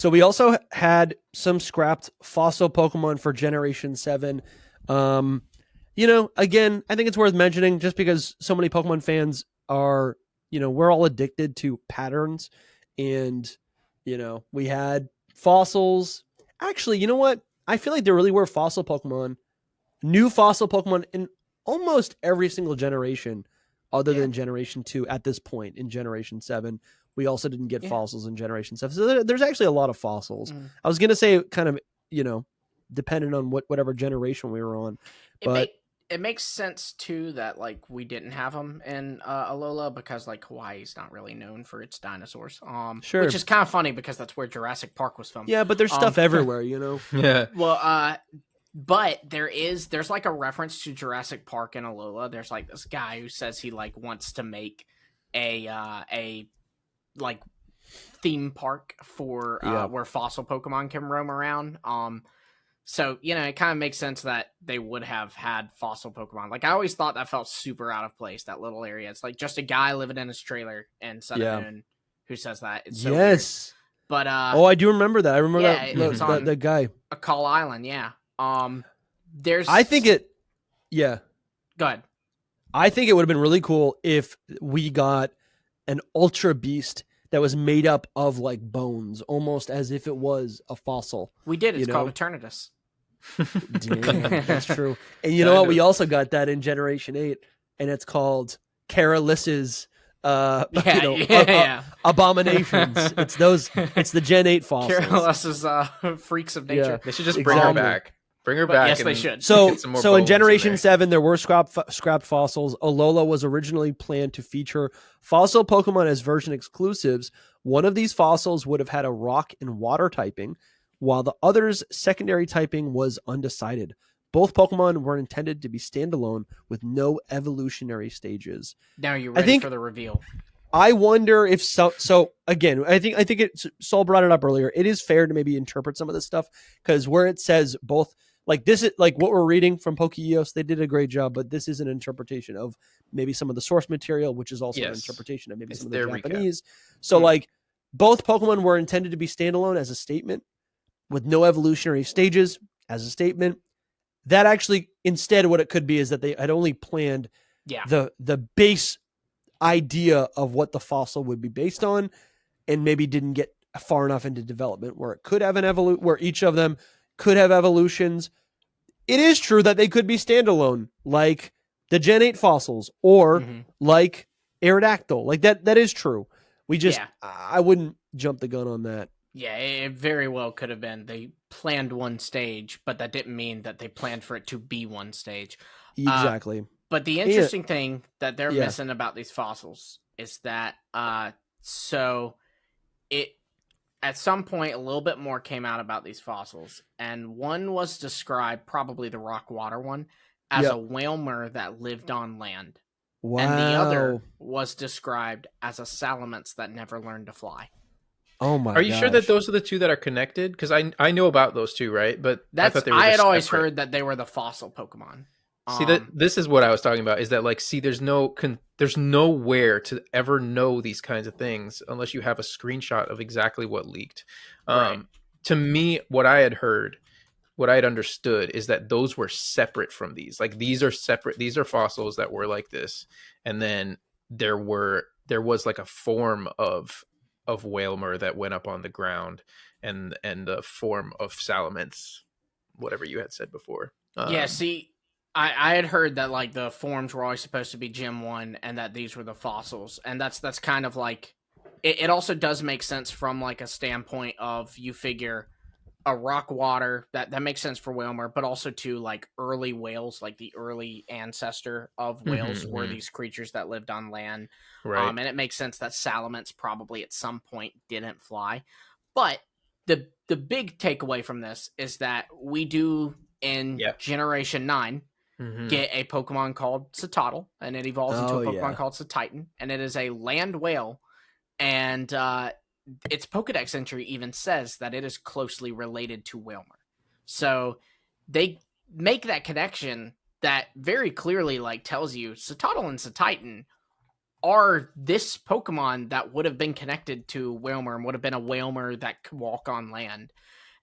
So we also had some scrapped fossil Pokemon for Generation 7. Again, I think it's worth mentioning just because so many Pokemon fans are, we're all addicted to patterns. And, we had fossils. Actually, you know what? I feel like there really were new fossil Pokemon in almost every single generation other than Generation 2 at this point in Generation 7. We also didn't get fossils in Generation 7. So there's actually a lot of fossils. I was going to say kind of, depending on whatever generation we were on. But it makes sense, too, that, like, we didn't have them in Alola because, like, Hawaii's not really known for its dinosaurs. Sure. Which is kind of funny because that's where Jurassic Park was filmed. Yeah, but there's stuff everywhere, Yeah. Well, but there's like a reference to Jurassic Park in Alola. There's like this guy who says he like wants to make a like theme park for where fossil Pokemon can roam around. So it kind of makes sense that they would have had fossil Pokemon. Like I always thought that felt super out of place. That little area. It's like just a guy living in his trailer in Sun and Moon who says that. It's so weird. But I do remember that. I remember the guy. Akal Island. Yeah. Go ahead. I think it would have been really cool if we got an Ultra Beast that was made up of like bones, almost as if it was a fossil. We did. It's called Eternatus. Damn, that's true. And you know what? We also got that in Generation 8, and it's called Carolys's abominations. It's the Gen 8 fossils. Carolys's freaks of nature. Yeah. They should just bring her back. Bring her back. Yes, they should. So in Generation 7, there were scrapped fossils. Alola was originally planned to feature fossil Pokemon as version exclusives. One of these fossils would have had a rock and water typing, while the other's secondary typing was undecided. Both Pokemon were intended to be standalone with no evolutionary stages. Now you're ready for the reveal. I wonder if so again, I think Saul brought it up earlier. It is fair to maybe interpret some of this stuff because where it says both, like this is like what we're reading from Pokeos, they did a great job, but this is an interpretation of maybe some of the source material, which is also an interpretation of maybe some of the Japanese. Recap. So like both Pokemon were intended to be standalone as a statement with no evolutionary stages as a statement. That actually instead what it could be is that they had only planned the base idea of what the fossil would be based on and maybe didn't get far enough into development where it could have where each of them could have evolutions. It is true that they could be standalone, like the Gen 8 fossils or like Aerodactyl. Like that is true. I wouldn't jump the gun on that. Yeah, it very well could have been. They planned one stage, but that didn't mean that they planned for it to be one stage. Exactly. But the interesting thing that they're missing about these fossils is that so it at some point a little bit more came out about these fossils, and one was described, probably the rock water one, as a whalmer that lived on land. Wow. And the other was described as a salamence that never learned to fly. Oh my! Are you sure that those are the two that are connected? Because I know about those two, right? But I thought they were I had separate. always heard that they were the fossil Pokemon. See this is what I was talking about. Is that like, see, there's nowhere to ever know these kinds of things unless you have a screenshot of exactly what leaked. Right. To me, what I had heard, what I had understood is that those were separate from these. Like these are separate. These are fossils that were like this, and then there was like a form of Whalmer that went up on the ground, and the form of salamence, whatever you had said before. See, I had heard that like the forms were always supposed to be Gym 1 and that these were the fossils, and that's kind of like it also does make sense from like a standpoint of, you figure a rock water that makes sense for Whalmer, but also to like early whales, like the early ancestor of whales were these creatures that lived on land. Right. And it makes sense that salamence probably at some point didn't fly. But the big takeaway from this is that we do in Generation 9 get a Pokemon called Citadel, and it evolves into a Pokemon called Cetitan, and it is a land whale, and its Pokedex entry even says that it is closely related to Whalmer. So they make that connection that very clearly like tells you Citadel and Cetitan are this Pokemon that would have been connected to Wailmer and would have been a Wailmer that could walk on land.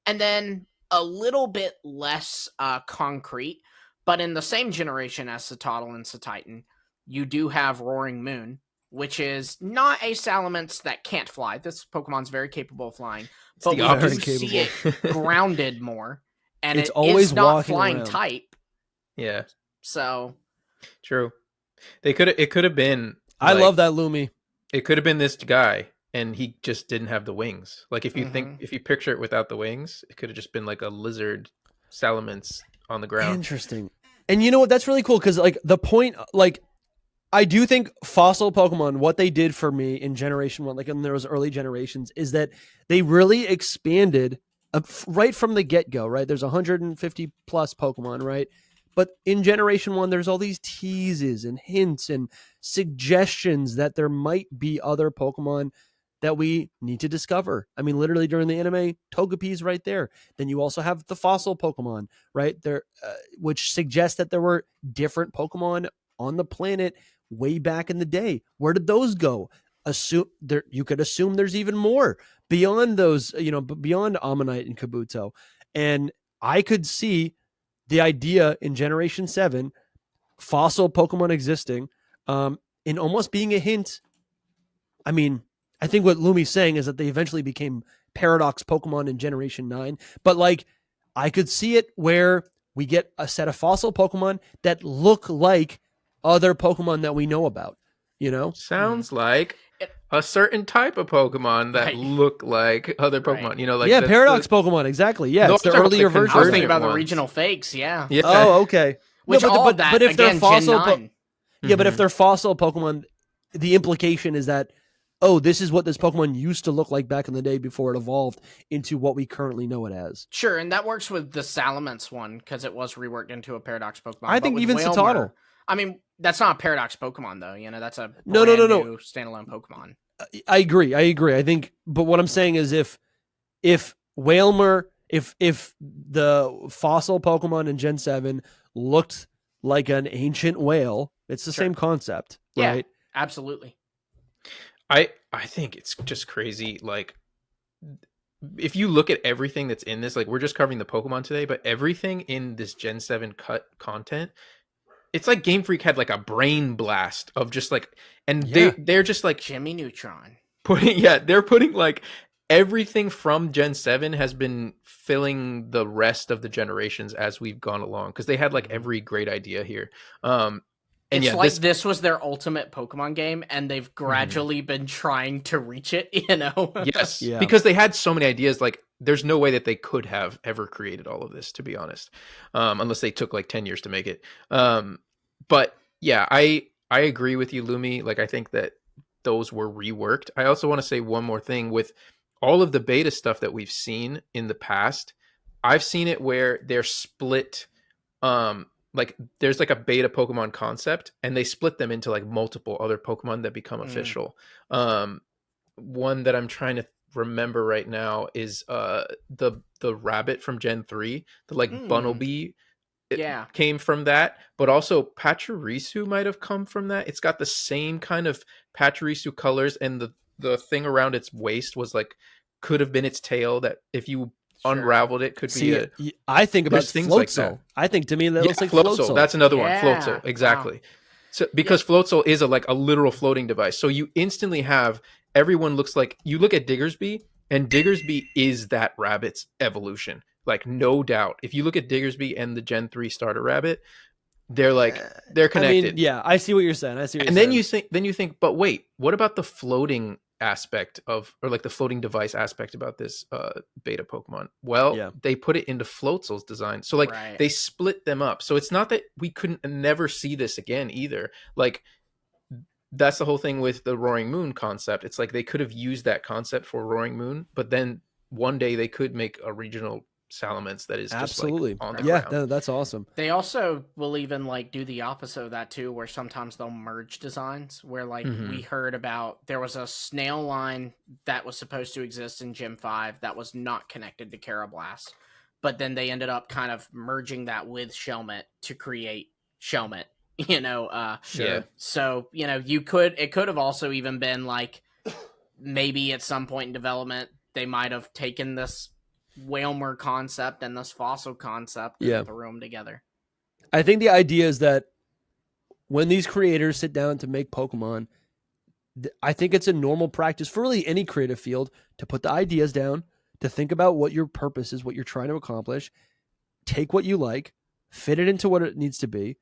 And then a little bit less concrete, but in the same generation as Citadel and Cetitan, you do have Roaring Moon, which is not a Salamence that can't fly. This Pokemon's very capable of flying, but the we do opposite. see it grounded more, and It's it always is not walking flying around. type. Yeah, So true. It could have been. I like, love that Lumi. It could have been this guy, and he just didn't have the wings. Like if you Mhm. if you picture it without the wings, it could have just been like a lizard Salamence on the ground. Interesting. And you know what? That's really cool because like the point, like I do think fossil Pokemon, what they did for me in Generation 1, like in those early generations, is that they really expanded right from the get-go, right? There's 150 plus Pokemon, right? But in Generation 1, there's all these teases and hints and suggestions that there might be other Pokemon that we need to discover. I mean, literally during the anime, Togepi's right there. Then you also have the fossil Pokemon, right? There, which suggests that there were different Pokemon on the planet way back in the day. Where did those go? You could assume there's even more beyond those, beyond Ammonite and Kabuto. And I could see the idea in Generation 7, fossil Pokemon existing, in almost being a hint. I mean, I think what Lumi's saying is that they eventually became Paradox Pokemon in Generation 9. But like, I could see it where we get a set of fossil Pokemon that look like other Pokemon that we know about, Sounds like a certain type of Pokemon that look like other Pokemon. Like Paradox Pokemon, exactly. Yeah, it's the earlier version. I was thinking about ones. the regional fakes, yeah. Oh, okay. Which but if they're fossil, Gen 9. But if they're fossil Pokemon, the implication is that, this is what this Pokemon used to look like back in the day before it evolved into what we currently know it as. Sure, and that works with the Salamence one because it was reworked into a Paradox Pokemon. I think even Citadel. I mean, that's not a Paradox Pokemon though. That's a no new standalone Pokemon. I agree. I think, but what I'm saying is if Wailmer, if the fossil Pokemon in Gen 7 looked like an ancient whale, it's the same concept, right? Yeah, absolutely. I think it's just crazy. Like, if you look at everything that's in this, like we're just covering the Pokemon today, but everything in this Gen 7 cut content, it's like Game Freak had like a brain blast of just like, and they're just like Jimmy Neutron they're putting like everything from Gen 7 has been filling the rest of the generations as we've gone along, because they had like every great idea here. And it's this was their ultimate Pokemon game, and they've gradually been trying to reach it, Yes, because they had so many ideas. Like, there's no way that they could have ever created all of this, to be honest, unless they took like 10 years to make it. But yeah, I agree with you, Lumi. Like, I think that those were reworked. I also want to say one more thing with all of the beta stuff that we've seen in the past. I've seen it where they're split. Like there's like a beta Pokemon concept and they split them into like multiple other Pokemon that become official. One that I'm trying to remember right now is the rabbit from Gen 3, the like Bunnelby. It came from that, but also Pachirisu might have come from that. It's got the same kind of Pachirisu colors, and the thing around its waist was like could have been its tail, that if you unraveled it could be I think about things Floatzel. like that. I think to me that looks like Floatzel. Floatzel. That's another one. Floatzel, exactly. Wow. So because Floatzel is a literal floating device, so you instantly have everyone looks like, you look at Diggersby, and Diggersby is that rabbit's evolution, like no doubt. If you look at Diggersby and the Gen 3 starter rabbit, they're like they're connected. I mean, I see what you're saying. Then you think, but wait, what about the floating aspect of, or like the floating device aspect about this beta Pokemon? Well, they put it into Floatzel's design, so like they split them up. So it's not that we couldn't never see this again either. Like that's the whole thing with the Roaring Moon concept. It's like they could have used that concept for Roaring Moon, but then one day they could make a regional Salamence that is absolutely just like on the ground. That's awesome. They also will even like do the opposite of that too, where sometimes they'll merge designs, where like we heard about there was a snail line that was supposed to exist in Gen 5 that was not connected to Carablast, but then they ended up kind of merging that with Shelmet to create Shelmet, You know, Yeah. so it could have also even been like maybe at some point in development they might have taken this Whalmer concept and this fossil concept and threw them together. I think the idea is that when these creators sit down to make Pokemon, I think it's a normal practice for really any creative field to put the ideas down, to think about what your purpose is, what you're trying to accomplish, take what you like, fit it into what it needs to be.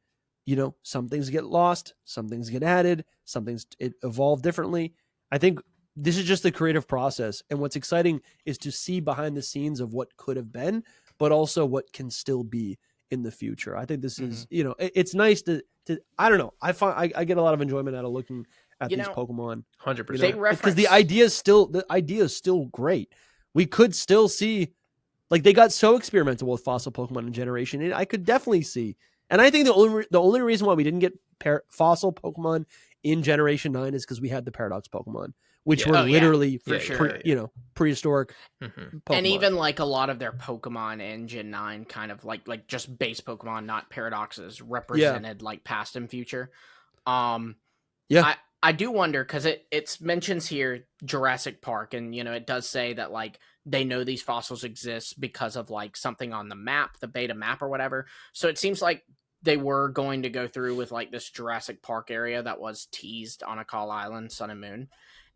Some things get lost, some things get added, some things evolve differently. I think this is just the creative process. And what's exciting is to see behind the scenes of what could have been, but also what can still be in the future. I think this is, it's nice to I don't know. I get a lot of enjoyment out of looking at these Pokemon. 100%. Because the idea is still great. We could still see, like, they got so experimental with fossil Pokemon in Generation 8. I could definitely see. And I think the only reason why we didn't get fossil Pokemon in Generation 9 is because we had the Paradox Pokemon, which were literally prehistoric Pokemon. And even like a lot of their Pokemon in Gen 9 kind of like just base Pokemon, not paradoxes, represented like past and future. I do wonder, because it mentions here Jurassic Park, and it does say that like they know these fossils exist because of like something on the map, the beta map or whatever. So it seems like they were going to go through with like this Jurassic Park area that was teased on Akal Island, Sun and Moon.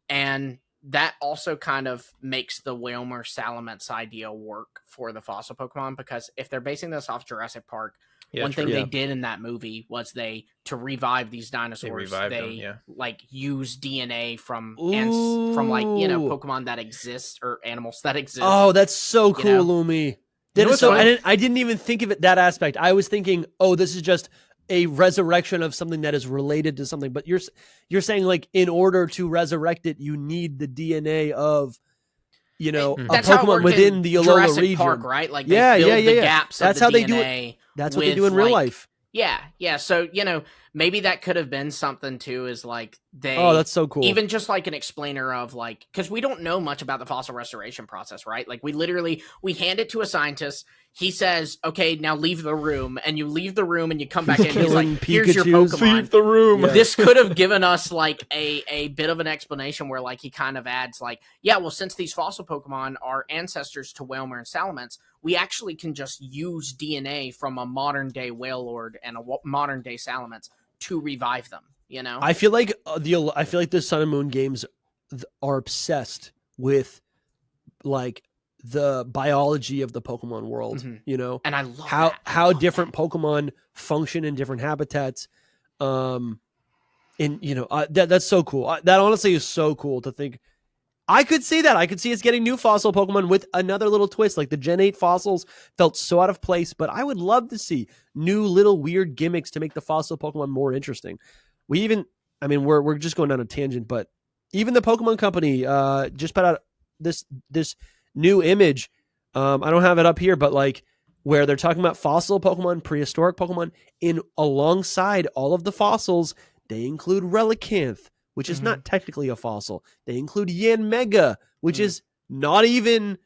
And that also kind of makes the Whalmer Salamence idea work for the fossil Pokemon, because if they're basing this off Jurassic Park, one thing they did in that movie was to revive these dinosaurs, they like use DNA from like Pokemon that exist or animals that exist. Oh, that's so cool, Lumi. That is so. I didn't even think of it that aspect. I was thinking, oh, this is just a resurrection of something that is related to something. But you're saying like in order to resurrect it, you need the DNA of a Pokemon within the Alola Jurassic region, Park, right? Like they filled the gaps. That's of the how DNA they do it. That's what they do in real life. Yeah. So maybe that could have been something too. Is like Oh, that's so cool. Even just like an explainer of like, because we don't know much about the fossil restoration process, right? Like we hand it to a scientist. He says, "Okay, now leave the room," and you leave the room and you come back in. And he's like, "Here's your Pokemon." Leave the room. Yeah. This could have given us like a bit of an explanation where like he kind of adds like, yeah, well, since these fossil Pokemon are ancestors to Whalmer and Salamence, we actually can just use DNA from a modern day Wailord and a modern day Salamence to revive them. I feel like the Sun and Moon games are obsessed with like the biology of the Pokemon world, and I love how different Pokemon function in different habitats. That's so cool. That honestly is so cool to think. I could see that. I could see us getting new fossil Pokemon with another little twist. Like the Gen 8 fossils felt so out of place, but I would love to see new little weird gimmicks to make the fossil Pokemon more interesting. We're just going down a tangent, but even the Pokemon Company just put out this new image. I don't have it up here, but like where they're talking about fossil Pokemon, prehistoric Pokemon, alongside all of the fossils, they include Relicanth, which is not technically a fossil. They include Yanmega, which is not even,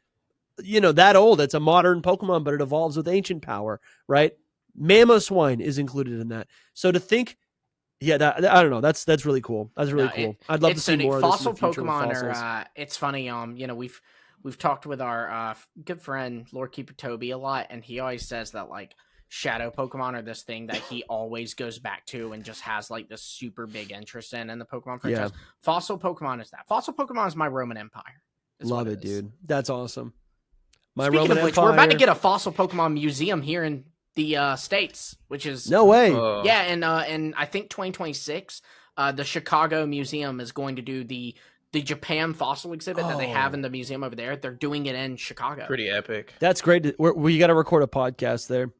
that old. It's a modern Pokemon, but it evolves with ancient power, right? Mamoswine is included in that. So to think, I don't know. That's really cool. That's really cool. I'd love to see more fossil of this in the future Pokemon with fossils. are. It's funny. We've talked with our good friend Lord Keeper Toby a lot, and he always says that like shadow Pokemon are this thing that he always goes back to and just has like this super big interest in the Pokemon franchise. Yeah. Fossil Pokemon is that. Fossil Pokemon is my Roman Empire. Love it, dude. That's awesome. Speaking of which, we're about to get a fossil Pokemon museum here in the States, which is no way. Yeah, and I think 2026, the Chicago Museum is going to do the Japan fossil exhibit that they have in the museum over there. They're doing it in Chicago. Pretty epic. That's great. We got to record a podcast there.